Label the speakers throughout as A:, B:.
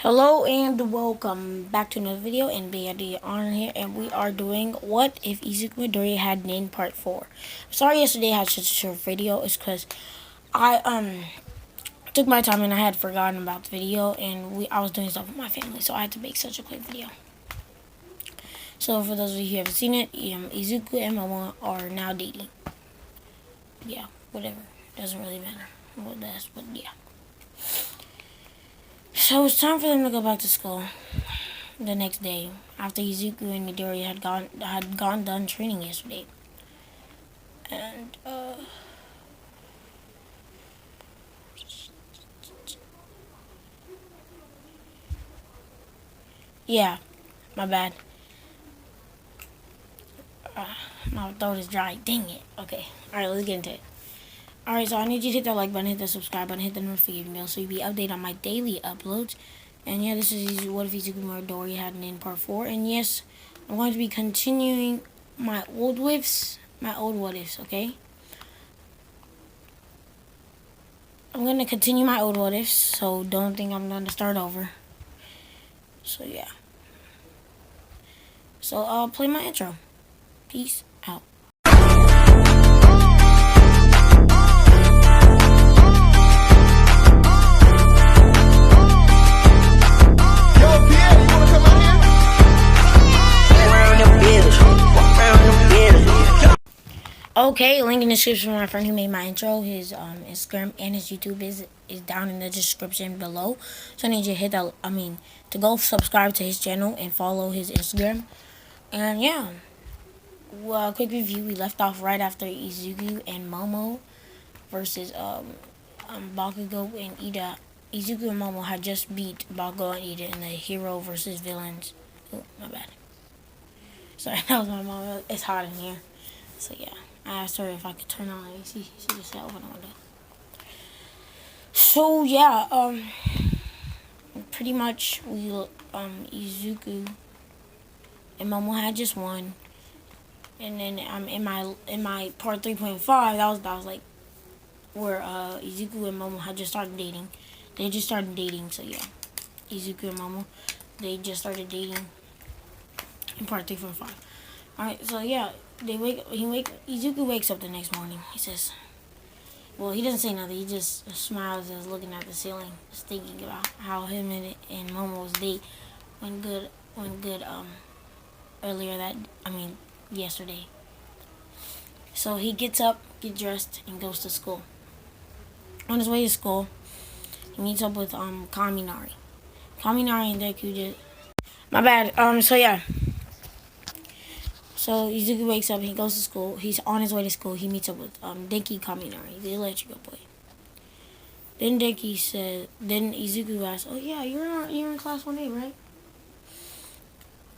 A: Hello and welcome back to another video, and BID on here, and we are doing what if Izuku Midorya had named part 4. Sorry yesterday I had such a short video. It's because I took my time and I had forgotten about the video, and I was doing stuff with my family, so I had to make such a quick video. So for those of you who haven't seen it, Izuku and Momo are now dating. Yeah, whatever, doesn't really matter what that's, but yeah. So it's time for them to go back to school the next day after Izuku and Midorya had gone done training yesterday. And yeah, my bad. My throat is dry. Dang it. Okay. Alright, let's get into it. Alright, so I need you to hit that like button, hit the subscribe button, hit the notification bell so you'll be updated on my daily uploads. And yeah, this is what if Izuku Midorya had in part 4. And yes, I'm going to be continuing my old what ifs, okay? I'm going to continue my old what ifs, so don't think I'm going to start over. So yeah. So I'll play my intro. Peace out. Okay, link in the description for my friend who made my intro. His Instagram and his YouTube is down in the description below. So I need you to hit that. To go subscribe to his channel and follow his Instagram. And yeah, well, quick review. We left off right after Izuku and Momo versus Bakugo and Ida. Izuku and Momo had just beat Bakugo and Ida in the hero versus villains. Oh, my bad. Sorry, that was my mom. It's hot in here. So yeah, I asked her if I could turn on the AC. She just said open the window. So yeah, pretty much we Izuku and Momo had just won, and then in my part 3.5 that was like where Izuku and Momo had just started dating. They just started dating, so yeah, Izuku and Momo, they just started dating in part 3.5. Alright, so yeah, Izuku wakes up the next morning. He says, well, he doesn't say nothing. He just smiles and is looking at the ceiling, just thinking about how him and Momo's date went good yesterday. So he gets up, gets dressed, and goes to school. On his way to school, he meets up with Kaminari. Kaminari and Deku just... My bad. So yeah. So Izuku wakes up, he goes to school. He's on his way to school. He meets up with Denki Kaminari, the electrical boy. Then Izuku asks, "Oh yeah, you're in class 1A, right?"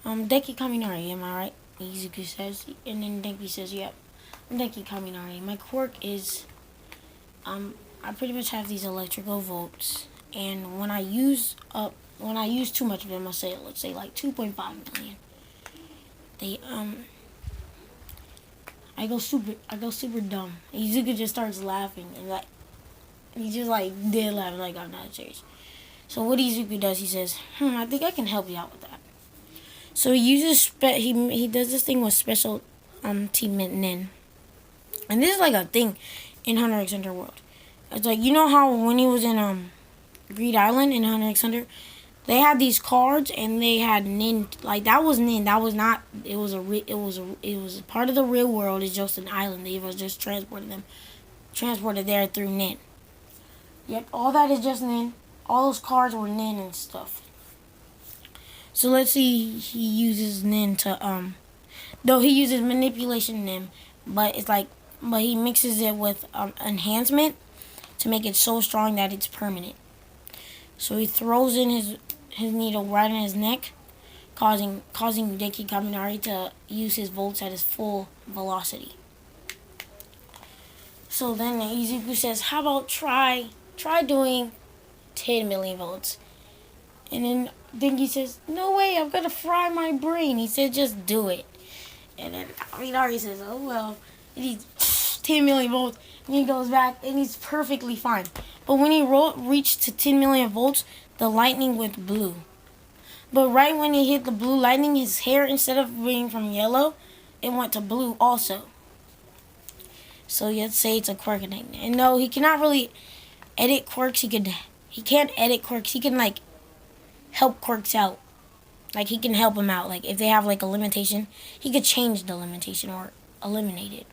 A: Denki Kaminari, am I right? Izuku says, and then Denki says, "Yep, I'm Denki Kaminari. My quirk is, I pretty much have these electrical volts, and when I use too much of them, let's say like 2.5 million, I go super dumb." Izuku just starts laughing, and he just dead laughing, like I'm not serious. So what Izuku does, he says, I think I can help you out with that. So he uses he does this thing with special team Nin, and this is like a thing in Hunter x Hunter world. It's like, you know how when he was in Greed Island in Hunter x Hunter, they had these cards, and they had Nin. Like, that was Nin. That was not. It was a part of the real world. It's just an island. They was just transported there through Nin. Yep, all that is just Nin. All those cards were Nin and stuff. So let's see. He uses Nin to though he uses manipulation Nin, but he mixes it with enhancement to make it so strong that it's permanent. So he throws in his needle right in his neck, causing Denki Kaminari to use his volts at his full velocity. So then Izuku says, "How about try doing 10 million volts?" And then Denki says, "No way, I'm gonna fry my brain." He said, "Just do it." And then Kaminari says, "Oh well," and he's 10 million volts, and he goes back, and he's perfectly fine. But when he reached to 10 million volts, the lightning with blue. But right when he hit the blue lightning, his hair, instead of being from yellow, it went to blue also. So you'd say it's a quirk. And no, he cannot really edit quirks. He can't edit quirks. He can like help quirks out. Like he can help them out. Like if they have like a limitation, he could change the limitation or eliminate it.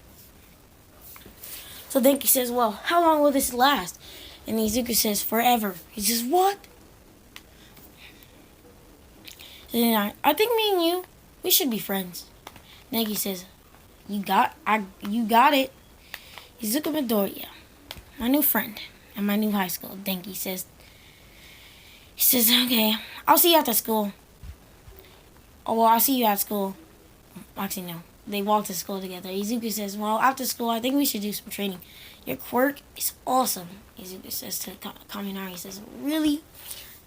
A: So Denki says, well, how long will this last? And Izuku says, forever. He says, what? And then I think me and you, we should be friends. Denki says, you got it. Izuku Midorya, my new friend at my new high school. Denki says, okay, I'll see you after school. Oh, well, I'll see you at school. Actually, no. They walk to school together. Izuku says, well, after school, I think we should do some training. Your quirk is awesome, Izuku says to Kaminari. He says, really?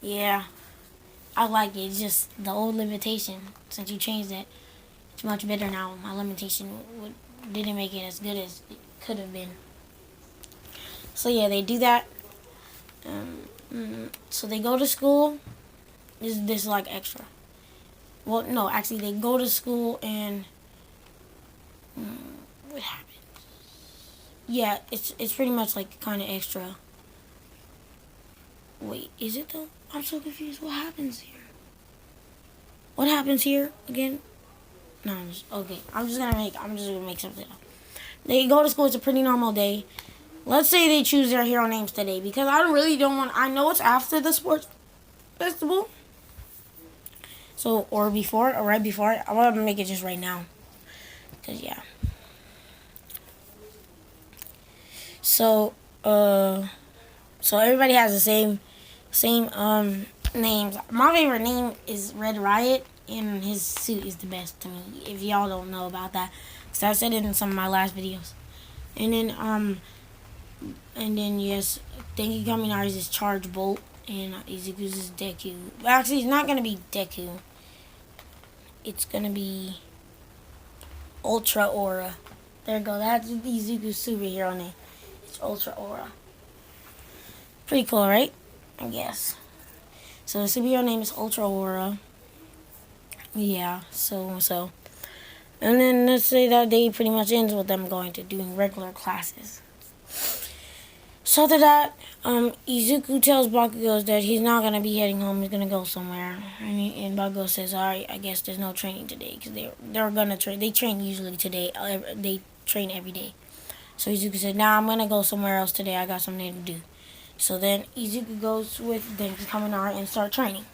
A: Yeah, I like it. It's just the old limitation. Since you changed it, it's much better now. My limitation didn't make it as good as it could have been. So, yeah, they do that. So they go to school. This is like extra. Well, no, actually, they go to school and what happens? Yeah, it's pretty much like kind of extra. Wait, is it though? I'm so confused. What happens here? What happens here again? No, I'm just gonna make something up. They go to school. It's a pretty normal day. Let's say they choose their hero names today because I I know it's after the sports festival. So, or right before. I'm going to make it just right now. Because, yeah. So everybody has the same names. My favorite name is Red Riot, and his suit is the best to me. If y'all don't know about that. Because I said it in some of my last videos. And then, yes, Denki Kaminari's is Charge Bolt. And Izuku's is Deku. But actually, it's not going to be Deku. It's going to be Ultra Aura. There you go. That's Izuku's superhero name. It's Ultra Aura. Pretty cool, right? I guess. So the superhero name is Ultra Aura. Yeah, so. And then let's say that day pretty much ends with them going to doing regular classes. So after that, Izuku tells Bakugo that he's not going to be heading home. He's going to go somewhere. And Bakugo says, all right, I guess there's no training today. Because they're going to train. They train usually today. They train every day. So Izuku said, nah, I'm going to go somewhere else today. I got something to do. So then Izuku goes with Denki Kaminari and start training.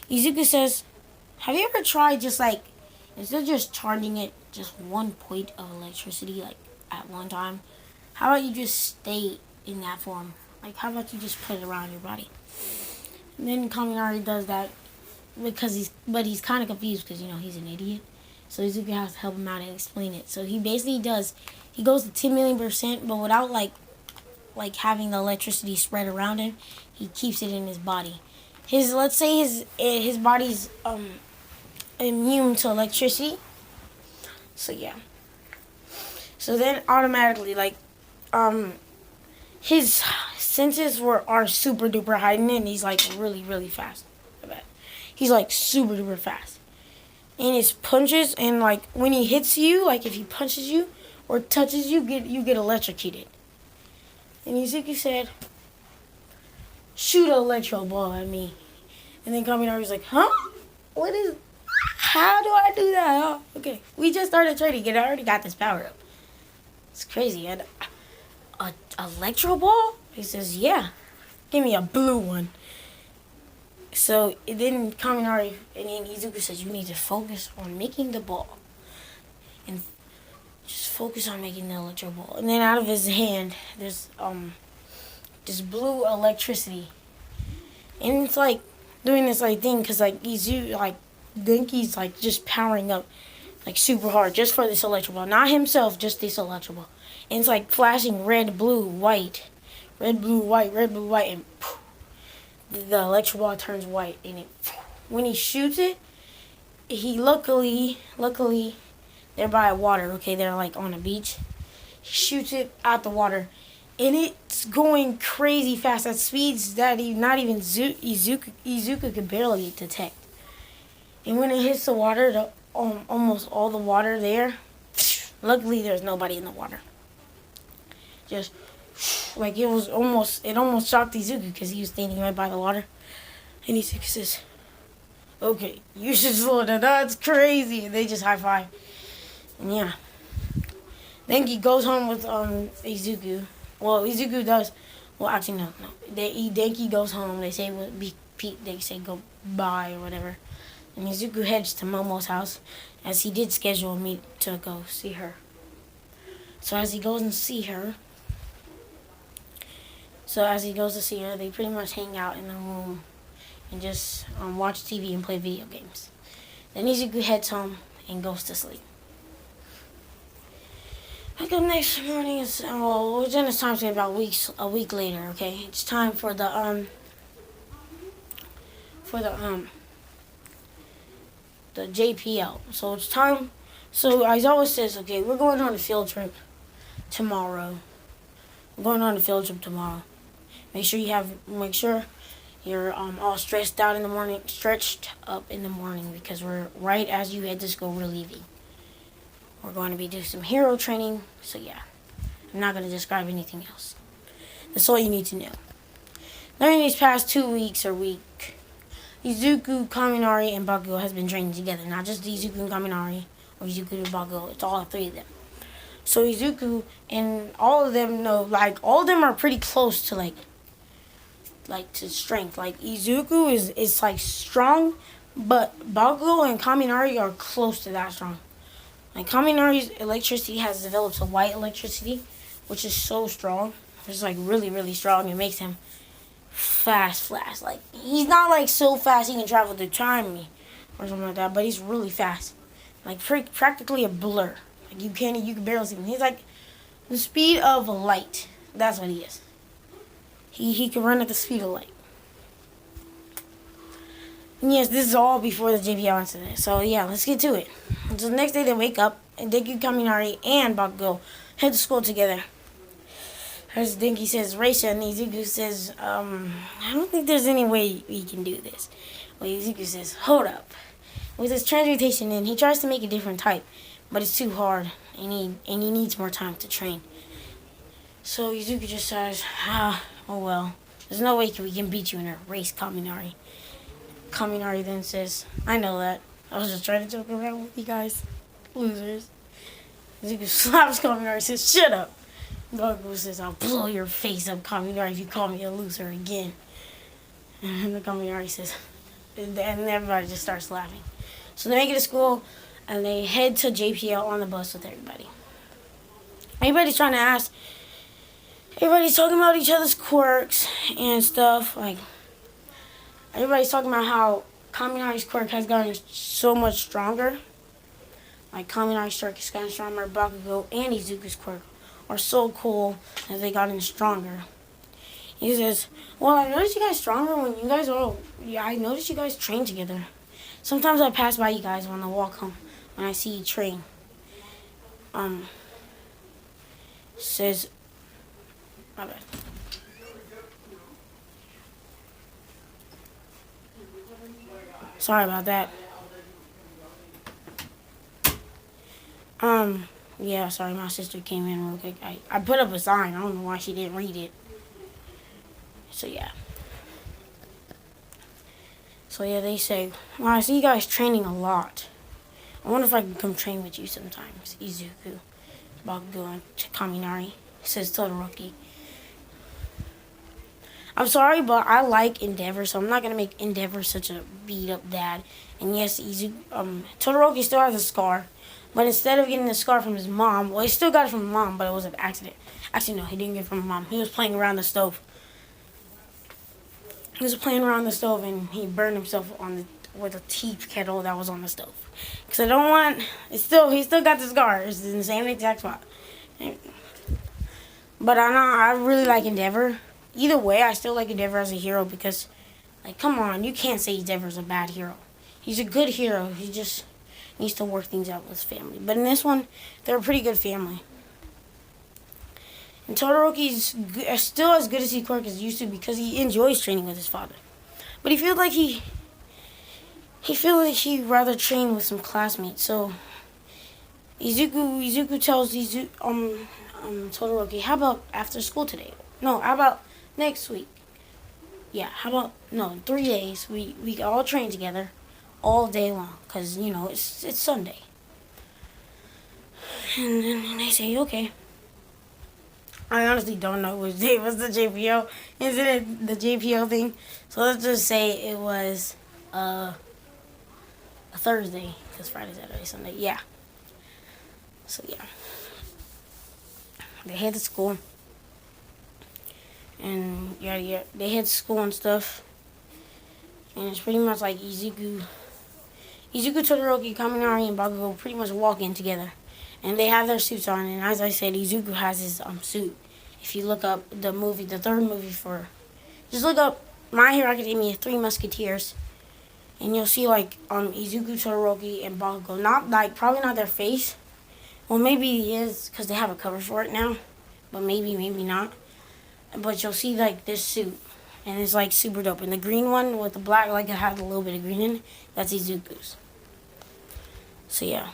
A: Izuku says, have you ever tried just like, instead of just charging it just one point of electricity like at one time, how about you just stay in that form? Like, how about you just put it around your body? And then Kaminari does that because he's kind of confused because, he's an idiot. So Izuku has to help him out and explain it. So he basically he goes to 10 million%, but without like having the electricity spread around him, he keeps it in his body. Let's say his body's immune to electricity. So yeah. So then automatically his senses are super duper heightened and he's like really, really fast. I bet. He's like super duper fast. And his punches and like when he hits you, like if he punches you or touches you, you get electrocuted. And Izuku said, shoot an electro ball at me. And then Kaminari was like, huh? How do I do that? Oh, okay. We just started training and I already got this power up. It's crazy. And a electro ball? He says, yeah. Give me a blue one. So then Kaminari and then Izuku says, you need to focus on making the ball. And just focus on making the electro ball. And then out of his hand, there's this blue electricity. And it's like doing this like thing because like Denki's like just powering up like super hard just for this electro ball. Not himself, just this electro ball. And it's like flashing red, blue, white. Red, blue, white, and poof, the electro ball turns white. And when he shoots it, he luckily, they're by water, okay? They're like on a beach. He shoots it out the water, and it's going crazy fast at speeds that not even Izuku could barely detect. And when it hits the water, almost all the water there, luckily there's nobody in the water. Just like it almost shocked Izuku because he was standing right by the water. And Izuku says, "Okay, you should slow down. That's crazy." And they just high five. And yeah. Denki goes home with Izuku. Well, Izuku does. Well, actually no. Denki goes home. They say they say goodbye or whatever. And Izuku heads to Momo's house, as he did schedule me to go see her. So as he goes to see her, they pretty much hang out in the room and just watch TV and play video games. Then Izuku heads home and goes to sleep. Wake up next morning. Then it's time to about a week later. Okay, it's time for the JPL. So it's time. So Aizawa says, "Okay, we're going on a field trip tomorrow. We're going on a field trip tomorrow. Make sure you're all stretched up in the morning because we're right as you head to school. We're leaving. We're going to be doing some hero training. So yeah, I'm not going to describe anything else. That's all you need to know. During these past 2 weeks or week, Izuku, Kaminari, and Bakugo has been training together. Not just Izuku and Kaminari or Izuku and Bakugo. It's all three of them. So Izuku and all of them know, like, all of them are pretty close to to strength. Like Izuku is like strong, but Bakugo and Kaminari are close to that strong. Like Kaminari's electricity has developed a white electricity, which is so strong. It's like really, really strong. It makes him fast. Like he's not like so fast he can travel through time or something like that, but he's really fast. Like practically a blur. Like you can barely see him. He's like the speed of light. That's what he is. He can run at the speed of light. And yes, this is all before the JPL incident. So yeah, let's get to it. So the next day they wake up and Denki, Kaminari, and Bakugo head to school together. As Denki says, Reisha, and Izuku says, I don't think there's any way we can do this. Well, Izuku says, hold up. With his transmutation in, he tries to make a different type, but it's too hard, and he needs more time to train. So Izuku just says, oh well, there's no way we can beat you in a race, Kaminari. Kaminari then says, I know that. I was just trying to joke around with you guys. Losers. Izuku slaps Kaminari and says, shut up. Bakugo says, I'll blow your face up, Kaminari, if you call me a loser again. And the Kaminari says, and everybody just starts laughing. So they make it to school, and they head to JPL on the bus with everybody. Everybody's trying to ask, everybody's talking about each other's quirks and stuff. Like, everybody's talking about how Kaminari's quirk has gotten so much stronger. Like, Kaminari's quirk has gotten stronger. Bakugo and Izuku's quirk are so cool as they gotten stronger. He says, well, I noticed you guys stronger when you guys I noticed you guys train together. Sometimes I pass by you guys when I walk home, when I see you train. Says, my bad. Sorry about that. Yeah, sorry, my sister came in real quick. I put up a sign. I don't know why she didn't read it. So, yeah. So, yeah, they say, well, I see you guys training a lot. I wonder if I can come train with you sometimes. Izuku, Bakugo, and Kaminari, says Todoroki. I'm sorry, but I like Endeavor, so I'm not going to make Endeavor such a beat-up dad. And yes, Todoroki still has a scar. But instead of getting the scar from his mom, well, he still got it from his mom, but it was an accident. Actually, no, he didn't get it from his mom. He was playing around the stove. He was playing around the stove, and he burned himself with a tea kettle that was on the stove. Because I don't want... he still got the scar. It's in the same exact spot. But I really like Endeavor. Either way, I still like Endeavor as a hero because, like, come on, you can't say Endeavor's a bad hero. He's a good hero. He just needs to work things out with his family. But in this one, they're a pretty good family. And Todoroki's still as good as he quirk as used to because he enjoys training with his father. But he feels like he'd rather train with some classmates. So Izuku tells Todoroki, how about after school today? No, how about next week? Yeah, how about no 3 days? We all train together, all day long, cause it's Sunday. And then they say okay. I honestly don't know which day was the JPO. Isn't it the JPO thing? So let's just say it was a Thursday, because Friday, Saturday, Sunday. Yeah. So yeah. They head to school. And yeah, they head to school and stuff. And it's pretty much like Izuku, Todoroki, Kaminari, and Bakugo pretty much walk in together. And they have their suits on, and as I said, Izuku has his suit. If you look up the third movie just look up My Hero Academia, Three Musketeers, and you'll see like Izuku, Todoroki, and Bakugo. Probably not their face. Well, maybe he is because they have a cover for it now, but maybe not. But you'll see like this suit, and it's like super dope. And the green one with the black, like it had a little bit of green in it, that's Izuku's. So yeah.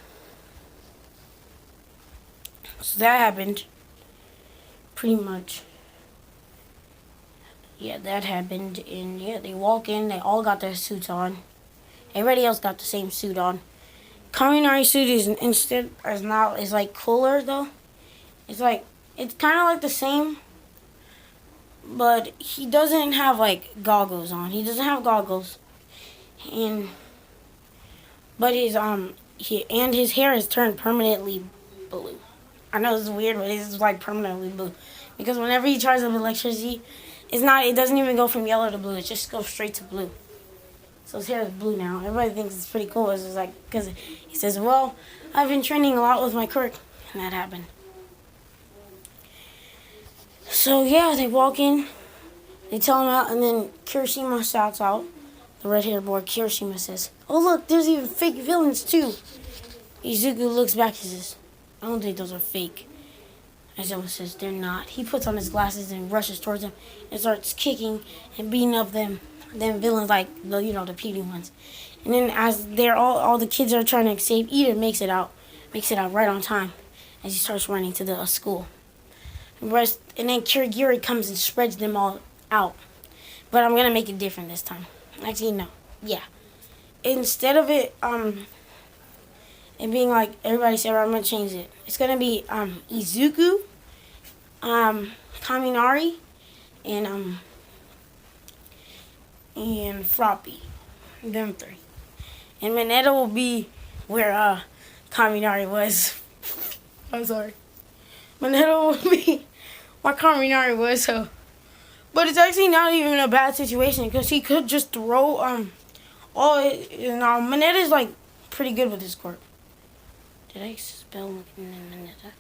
A: So that happened. Pretty much. Yeah, that happened. And yeah, they walk in, they all got their suits on. Everybody else got the same suit on. Kaminari's suit is like cooler though. It's kind of like the same, but he doesn't have like goggles on. He doesn't have goggles, but his hair is turned permanently blue. I know it's weird, but it's like permanently blue because whenever he charges up electricity, it doesn't even go from yellow to blue. It just goes straight to blue. So his hair is blue now. Everybody thinks it's pretty cool. It's just like because he says, "Well, I've been training a lot with my quirk," and that happened. So yeah, they walk in, they tell him out, and then Kirishima shouts out. The red-haired boy Kirishima says, "Oh look, there's even fake villains too." Izuku looks back and says, "I don't think those are fake." Aizawa says, "They're not." He puts on his glasses and rushes towards them and starts kicking and beating up them villains like the puny ones. And then as they're all the kids are trying to escape, Ida makes it out right on time as he starts running to the school. And then Kirigiri comes and spreads them all out. But I'm gonna make it different this time. Actually, no. Yeah. Instead of it being like everybody said, I'm gonna change it. It's gonna be Izuku, Kaminari, and Froppy. Them three. And Mineta will be where Kaminari was. I'm sorry. Mineta will be where Kaminari was, so but it's actually not even a bad situation because he could just throw Mineta is like pretty good with his quirk. Did I spell Mineta?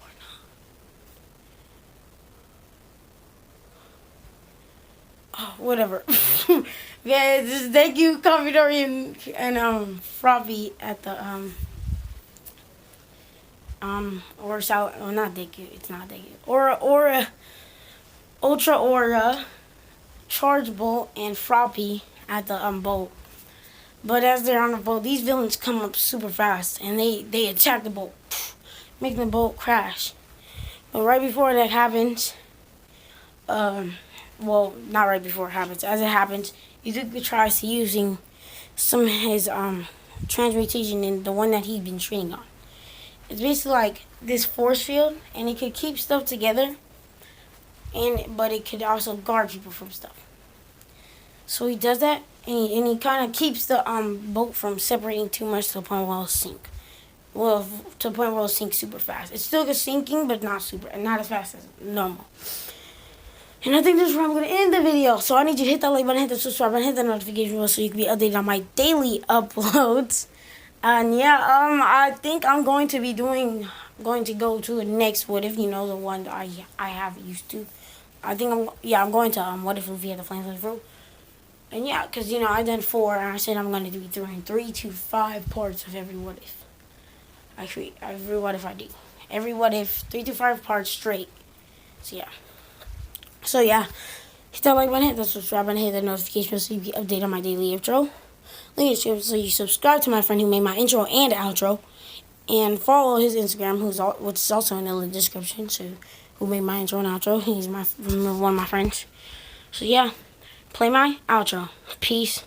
A: Or not? Oh, whatever. Yeah, just thank you, Kaminari and Froppy at the or South. Oh, not Deku. It's not Deku. Or Ultra Aura, Charge Bolt, and Froppy at the boat. But as they're on the boat, these villains come up super fast and they attack the boat, making the boat crash. But right before that happens, well, not right before it happens. As it happens, Izuku tries to using some of his transmutation in the one that he's been training on. It's basically like this force field, and it could keep stuff together, but it could also guard people from stuff. So he does that, and he kind of keeps the boat from separating too much to the point where it'll sink. Well, to the point where it'll sink super fast. It's still sinking, but not as fast as normal. And I think this is where I'm going to end the video. So I need you to hit that like button, hit the subscribe button, hit the notification bell so you can be updated on my daily uploads. And yeah, I think I'm going to go to the next What If, the one that I have used to. I think I'm going to What If Luffy had the Flames of Fruit. And yeah, because I've done 4, and I said I'm going to be doing 3 to 5 parts of every What If. Actually, every What If I do. every what if 3 to 5 parts straight. So yeah, hit that like button, hit that subscribe button, hit that notification bell so you get updated on my daily intro. Link in the description so you subscribe to my friend who made my intro and outro, and follow his Instagram, which is also in the description. So who made my intro and outro? He's one of my friends. So yeah, play my outro. Peace.